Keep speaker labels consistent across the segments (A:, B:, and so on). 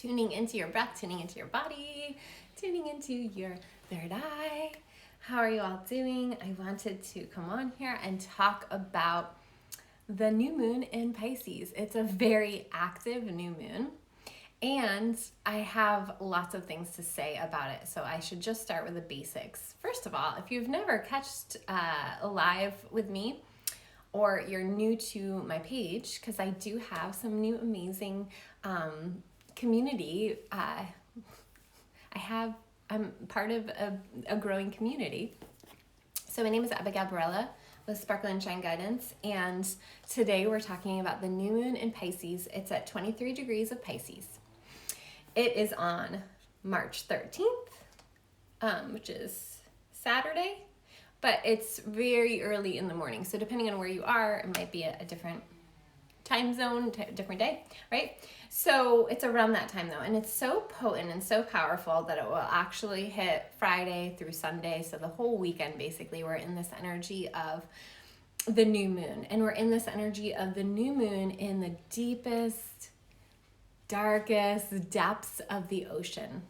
A: tuning into your breath, tuning into your body, tuning into your third eye. How are you all doing? I wanted to come on here and talk about the new moon in Pisces. It's a very active new moon, and I have lots of things to say about it, so I should just start with the basics. First of all, if you've never catched live with me, or you're new to my page, because I do have some new amazing community. I'm part of a growing community. So my name is Abigail Barella with Sparkle and Shine Guidance, and today we're talking about the new moon in Pisces. It's at 23 degrees of Pisces. It is on March 13th, which is Saturday, but it's very early in the morning. So depending on where you are, it might be a different time zone, different day, right? So it's around that time though. And it's so potent and so powerful that it will actually hit Friday through Sunday. So the whole weekend, basically, we're in this energy of the new moon. And we're in this energy of the new moon in the deepest, darkest depths of the ocean.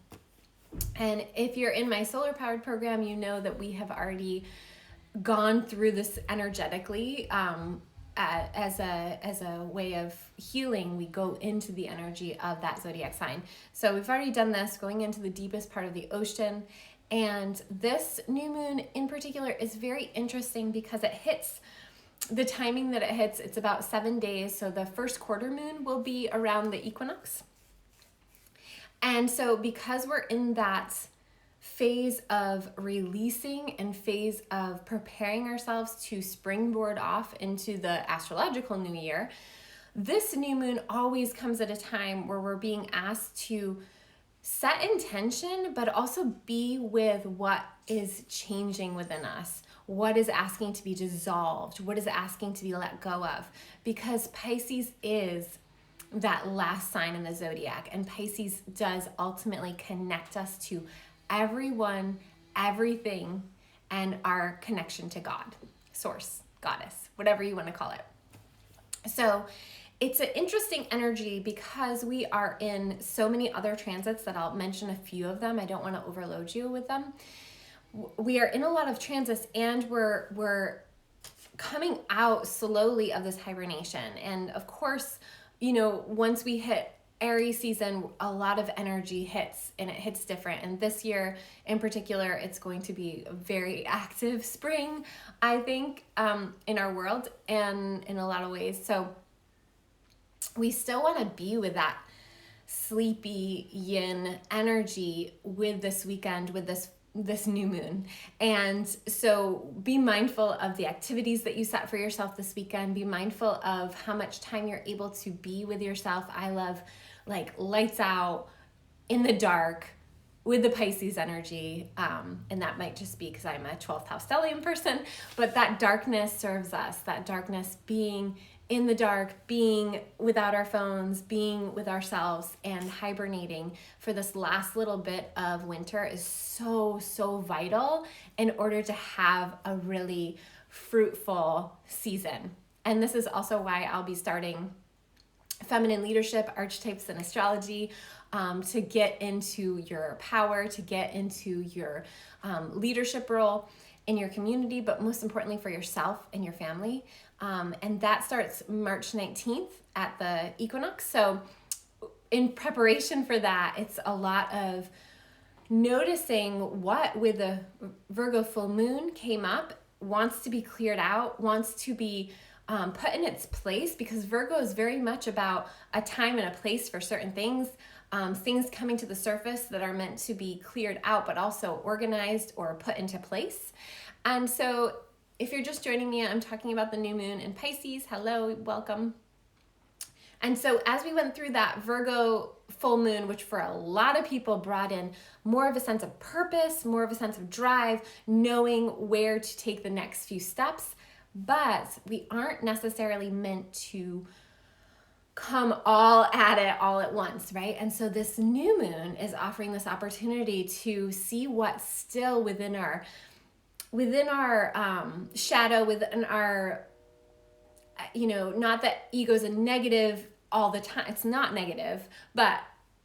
A: And if you're in my solar powered program, you know that we have already gone through this energetically as a way of healing. We go into the energy of that zodiac sign. So we've already done this, going into the deepest part of the ocean. And this new moon in particular is very interesting because it hits the timing that it hits. It's about 7 days. So the first quarter moon will be around the equinox. And so because we're in that phase of releasing and phase of preparing ourselves to springboard off into the astrological new year, this new moon always comes at a time where we're being asked to set intention, but also be with what is changing within us, what is asking to be dissolved, what is asking to be let go of, because Pisces is that last sign in the zodiac, and Pisces does ultimately connect us to everyone, everything, and our connection to God, source, goddess, whatever you want to call it. So it's an interesting energy because we are in so many other transits that I'll mention a few of them. I don't want to overload you with them. We are in a lot of transits, and we're coming out slowly of this hibernation. And of course, you know, once we hit Aries season, a lot of energy hits, and it hits different. And this year in particular, it's going to be a very active spring, I think, in our world and in a lot of ways. So we still want to be with that sleepy yin energy with this weekend, with this new moon. And so be mindful of the activities that you set for yourself this weekend. Be mindful of how much time you're able to be with yourself. I love like lights out in the dark with the Pisces energy. And that might just be because I'm a 12th house stellium person, but that darkness serves us, that darkness, being in the dark, being without our phones, being with ourselves, and hibernating for this last little bit of winter is so vital in order to have a really fruitful season. And this is also why I'll be starting feminine leadership, archetypes, and astrology, to get into your power, to get into your leadership role in your community, but most importantly for yourself and your family. And that starts March 19th at the equinox. So in preparation for that, it's a lot of noticing what with the Virgo full moon came up, wants to be cleared out, wants to be put in its place, because Virgo is very much about a time and a place for certain things, things coming to the surface that are meant to be cleared out, but also organized or put into place. And so if you're just joining me, I'm talking about the new moon in Pisces. Hello, welcome. And so as we went through that Virgo full moon, which for a lot of people brought in more of a sense of purpose, more of a sense of drive, knowing where to take the next few steps, but we aren't necessarily meant to come all at it all at once, right? And so this new moon is offering this opportunity to see what's still within our shadow, within our, not that ego's a negative all the time. It's not negative, but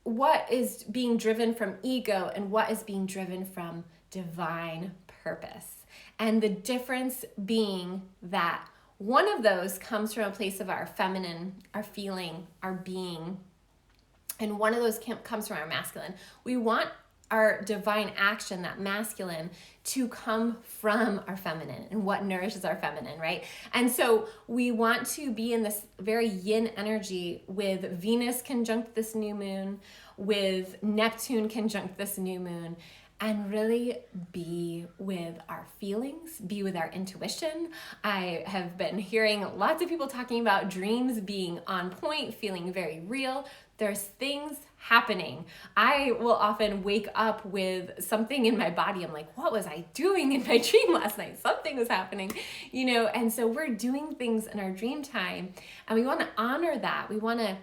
A: what is being driven from ego and what is being driven from divine purpose. And the difference being that one of those comes from a place of our feminine, our feeling, our being, and one of those comes from our masculine. We want our divine action, that masculine, to come from our feminine and what nourishes our feminine, right? And so we want to be in this very yin energy with Venus conjunct this new moon, with Neptune conjunct this new moon, and really be with our feelings, be with our intuition. I have been hearing lots of people talking about dreams being on point, feeling very real. There's things happening. I will often wake up with something in my body. I'm like, what was I doing in my dream last night? Something was happening, and so we're doing things in our dream time, and we want to honor that. We want to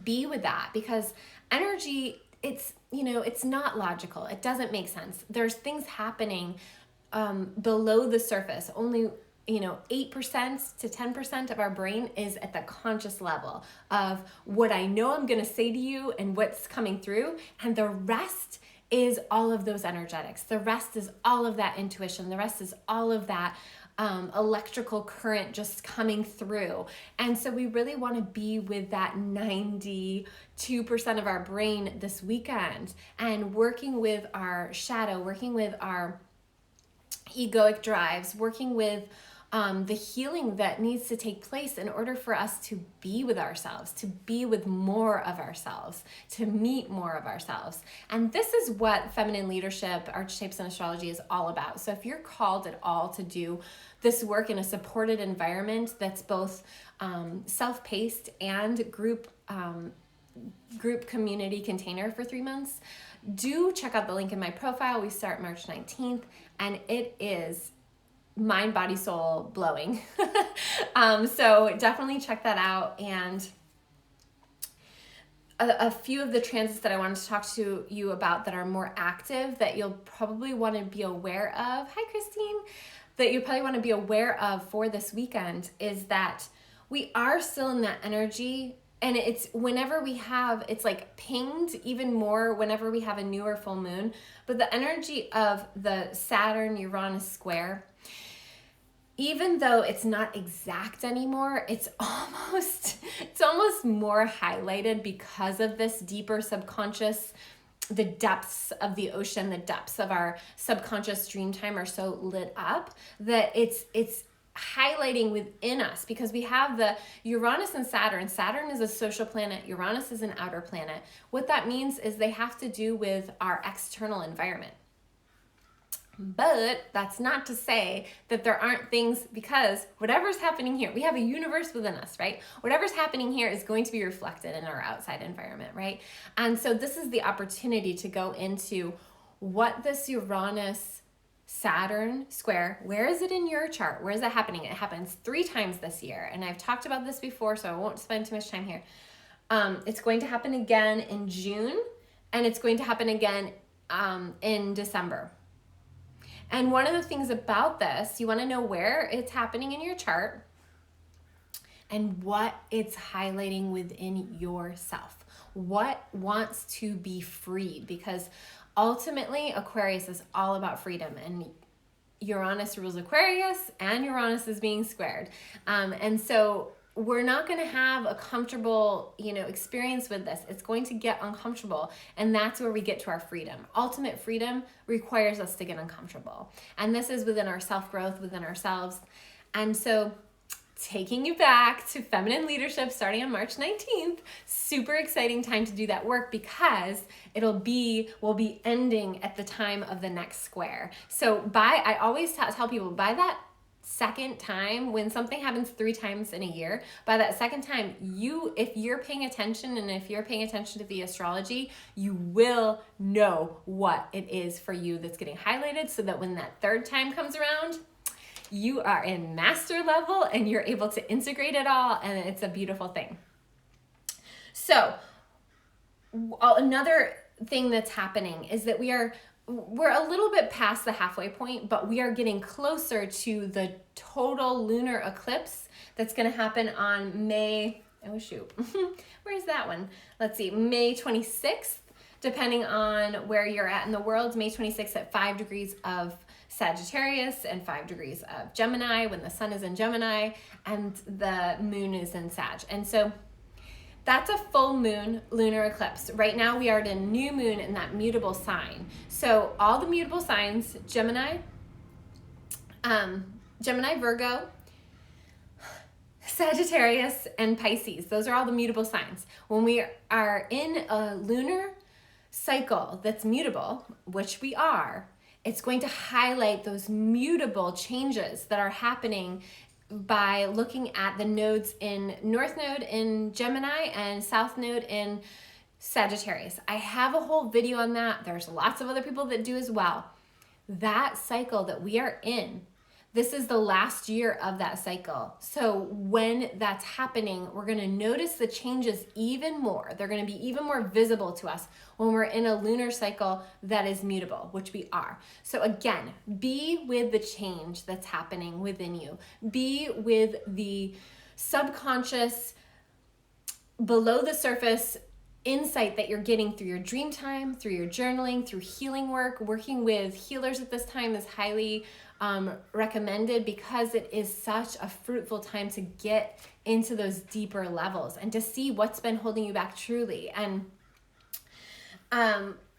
A: be with that because energy, it's not logical. It doesn't make sense. There's things happening below the surface. Only 8% to 10% of our brain is at the conscious level of what I know I'm going to say to you and what's coming through. And the rest is all of those energetics. The rest is all of that intuition. The rest is all of that electrical current just coming through. And so we really want to be with that 92% of our brain this weekend and working with our shadow, working with our egoic drives, working with the healing that needs to take place in order for us to be with ourselves, to be with more of ourselves, to meet more of ourselves. And this is what feminine leadership, archetypes, and astrology is all about. So if you're called at all to do this work in a supported environment that's both self-paced and group community container for 3 months, do check out the link in my profile. We start March 19th, and it is mind, body, soul blowing. So definitely check that out. And a few of the transits that I wanted to talk to you about that are more active that you'll probably want to be aware of. Hi, Christine. That you probably want to be aware of for this weekend is that we are still in that energy. And it's whenever we have, it's like pinged even more whenever we have a new or full moon. But the energy of the Saturn-Uranus square, even though it's not exact anymore, it's almost more highlighted because of this deeper subconscious. The depths of the ocean, the depths of our subconscious dream time are so lit up that it's highlighting within us because we have the Uranus and Saturn. Saturn is a social planet. Uranus is an outer planet. What that means is they have to do with our external environment. But that's not to say that there aren't things, because whatever's happening here, we have a universe within us, right? Whatever's happening here is going to be reflected in our outside environment, right? And so this is the opportunity to go into what this Uranus Saturn square, where is it in your chart? Where is it happening? It happens 3 times this year. And I've talked about this before, so I won't spend too much time here. It's going to happen again in June, and it's going to happen again in December. And one of the things about this, you want to know where it's happening in your chart and what it's highlighting within yourself. What wants to be freed? Because ultimately, Aquarius is all about freedom, and Uranus rules Aquarius, and Uranus is being squared. And so we're not going to have a comfortable, experience with this. It's going to get uncomfortable. And that's where we get to our freedom. Ultimate freedom requires us to get uncomfortable. And this is within our self-growth, within ourselves. And so taking you back to feminine leadership starting on March 19th, super exciting time to do that work because we'll be ending at the time of the next square. So I always tell people, by that second time, when something happens 3 times in a year, by that second time, if you're paying attention and if you're paying attention to the astrology, you will know what it is for you that's getting highlighted, so that when that 3rd time comes around, you are in master level and you're able to integrate it all, and it's a beautiful thing. So another thing that's happening is that we're a little bit past the halfway point, but we are getting closer to the total lunar eclipse that's going to happen on May Oh, shoot. Where's that one? Let's see, May 26th, depending on where you're at in the world, May 26th at 5 degrees of Sagittarius and 5 degrees of Gemini when the sun is in Gemini and the moon is in Sag. And so that's a full moon lunar eclipse. Right now we are at a new moon in that mutable sign. So all the mutable signs, Gemini, Virgo, Sagittarius, and Pisces. Those are all the mutable signs. When we are in a lunar cycle that's mutable, which we are, it's going to highlight those mutable changes that are happening by looking at the nodes in North Node in Gemini and South Node in Sagittarius. I have a whole video on that. There's lots of other people that do as well. That cycle that we are in, this is the last year of that cycle. So when that's happening, we're going to notice the changes even more. They're going to be even more visible to us when we're in a lunar cycle that is mutable, which we are. So again, be with the change that's happening within you. Be with the subconscious, below the surface insight that you're getting through your dream time, through your journaling, through healing work. Working with healers at this time is highly recommended because it is such a fruitful time to get into those deeper levels and to see what's been holding you back truly. And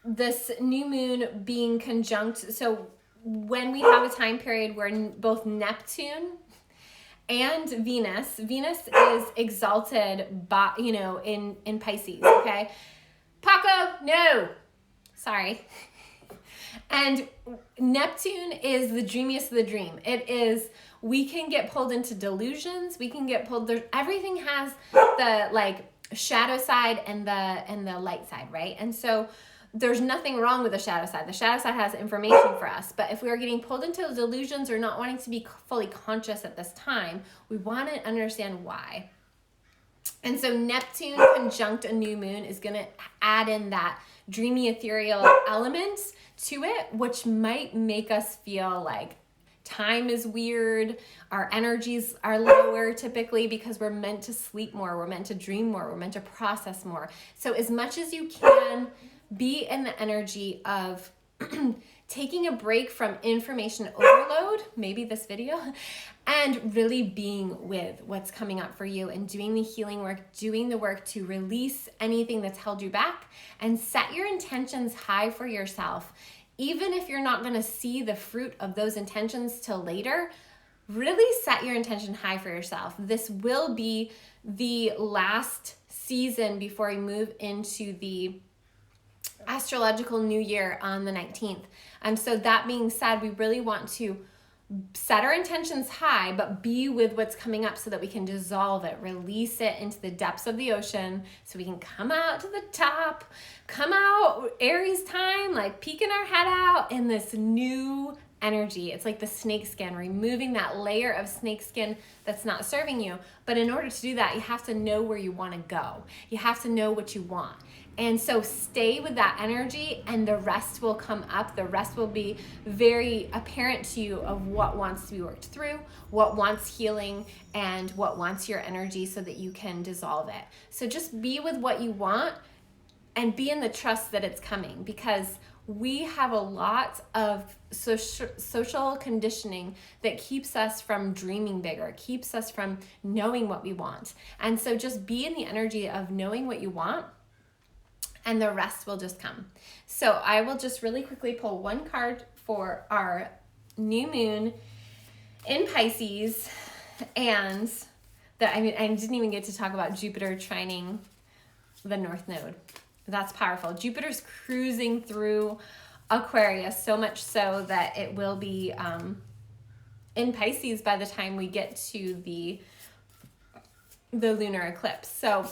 A: this new moon being conjunct, so when we have a time period where both Neptune and Venus is exalted by, in Pisces, okay? Paco, no, sorry. And Neptune is the dreamiest of the dream. It is, we can get pulled into delusions. We can get pulled, everything has the shadow side and the light side, right? And so there's nothing wrong with the shadow side. The shadow side has information for us. But if we are getting pulled into delusions or not wanting to be fully conscious at this time, we want to understand why. And so Neptune conjunct a new moon is going to add in that dreamy ethereal element to it, which might make us feel like time is weird. Our energies are lower typically because we're meant to sleep more. We're meant to dream more. We're meant to process more. So as much as you can, be in the energy of taking a break from information overload, maybe this video, and really being with what's coming up for you and doing the healing work, doing the work to release anything that's held you back and set your intentions high for yourself. Even if you're not going to see the fruit of those intentions till later, really set your intention high for yourself. This will be the last season before we move into the astrological new year on the 19th. So that being said, we really want to set our intentions high, but be with what's coming up so that we can dissolve it, release it into the depths of the ocean so we can come out to the top, come out Aries time, like peeking our head out in this new energy. It's like the snake skin, removing that layer of snake skin that's not serving you. But in order to do that, you have to know where you want to go. You have to know what you want. And so stay with that energy and the rest will come up. The rest will be very apparent to you of what wants to be worked through, what wants healing, and what wants your energy so that you can dissolve it. So just be with what you want and be in the trust that it's coming, because we have a lot of social conditioning that keeps us from dreaming bigger, keeps us from knowing what we want. And so just be in the energy of knowing what you want, and the rest will just come. So I will just really quickly pull one card for our new moon in Pisces. And I didn't even get to talk about Jupiter trining the North Node. That's powerful. Jupiter's cruising through Aquarius, so much so that it will be in Pisces by the time we get to the lunar eclipse. So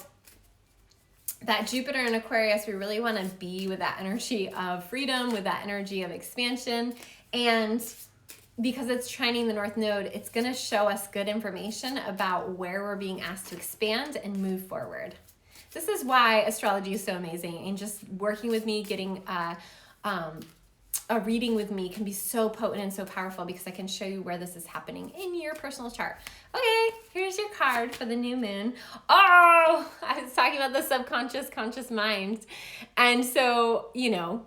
A: that Jupiter in Aquarius, we really want to be with that energy of freedom, with that energy of expansion. And because it's trining the North Node, it's going to show us good information about where we're being asked to expand and move forward. This is why astrology is so amazing, and just working with me, getting a reading with me can be so potent and so powerful because I can show you where this is happening in your personal chart. Okay, here's your card for the new moon. Oh, I was talking about the subconscious, conscious mind. And so, you know,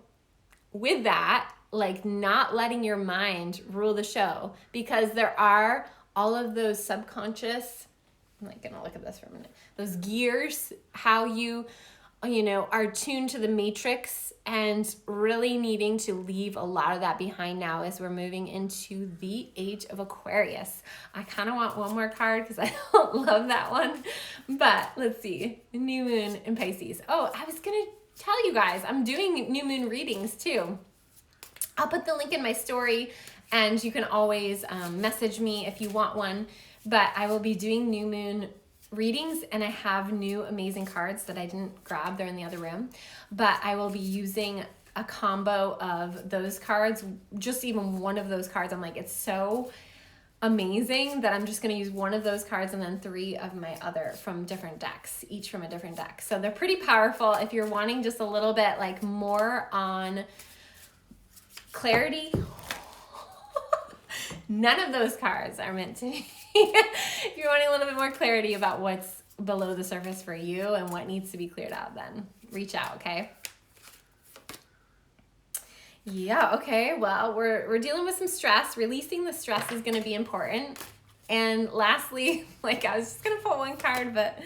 A: with that, like not letting your mind rule the show, because there are all of those subconscious, I'm like gonna look at this for a minute, those gears, how you know, are tuned to the matrix, and really needing to leave a lot of that behind now as we're moving into the age of Aquarius. I kind of want one more card because I don't love that one, but let's see, new moon in Pisces. Oh, I was gonna tell you guys, I'm doing new moon readings too. I'll put the link in my story, and you can always message me if you want one, but I will be doing new moon readings, and I have new amazing cards that I didn't grab, they're in the other room, but I will be using a combo of those cards, just even one of those cards. I'm like, it's so amazing that I'm just going to use one of those cards and then 3 of my other from different decks, each from a different deck. So they're pretty powerful if you're wanting just a little bit like more on clarity. None of those cards are meant to be. If you're wanting a little bit more clarity about what's below the surface for you and what needs to be cleared out, then reach out, okay? Yeah, okay, well, we're dealing with some stress. Releasing the stress is going to be important. And lastly, like I was just going to pull one card, but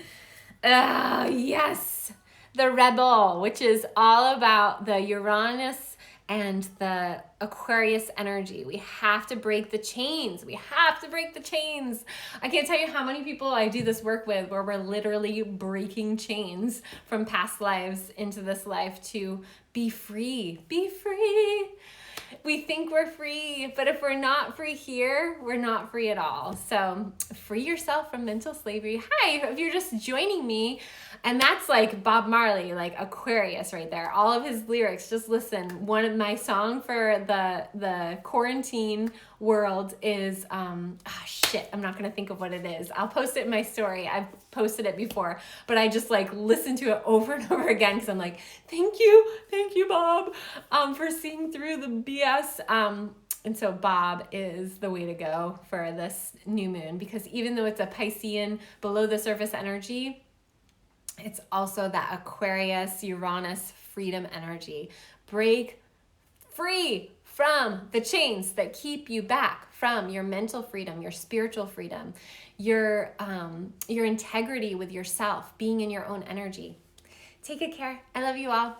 A: yes, the Rebel, which is all about the Uranus and the Aquarius energy. We have to break the chains. We have to break the chains. I can't tell you how many people I do this work with where we're literally breaking chains from past lives into this life to be free. Be free. We think we're free, but if we're not free here, we're not free at all. So free yourself from mental slavery. Hi, if you're just joining me, and that's like Bob Marley, like Aquarius right there. All of his lyrics, just listen. One of my song for the quarantine world is, shit, I'm not gonna think of what it is. I'll post it in my story. I've posted it before, but I just like listen to it over and over again because I'm like, thank you, Bob, for seeing through the BS. And so Bob is the way to go for this new moon, because even though it's a Piscean below the surface energy, it's also that Aquarius, Uranus, freedom energy. Break free from the chains that keep you back from your mental freedom, your spiritual freedom, your integrity with yourself, being in your own energy. Take good care. I love you all.